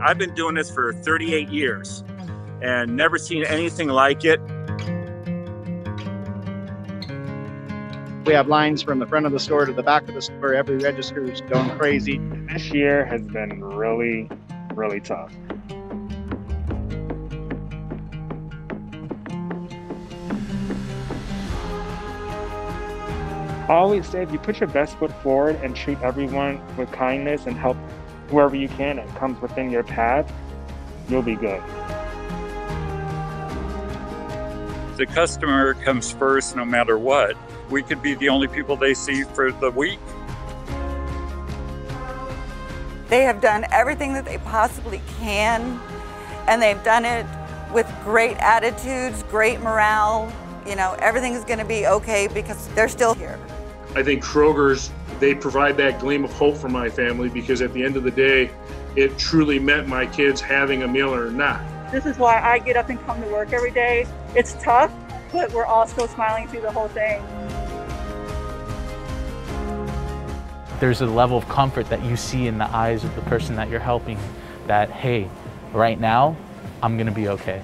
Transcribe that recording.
I've been doing this for 38 years and never seen anything like it. We have lines from the front of the store to the back of the store. Every register is going crazy. This year has been really, really tough. I always say if you put your best foot forward and treat everyone with kindness and help whoever you can that comes within your path, you'll be good. The customer comes first no matter what. We could be the only people they see for the week. They have done everything that they possibly can, and they've done it with great attitudes, great morale. You know, everything's going to be okay because they're still here. I think Kroger's, they provide that gleam of hope for my family because at the end of the day, it truly meant my kids having a meal or not. This is why I get up and come to work every day. It's tough, but we're all still smiling through the whole thing. There's a level of comfort that you see in the eyes of the person that you're helping that, hey, right now, I'm gonna be okay.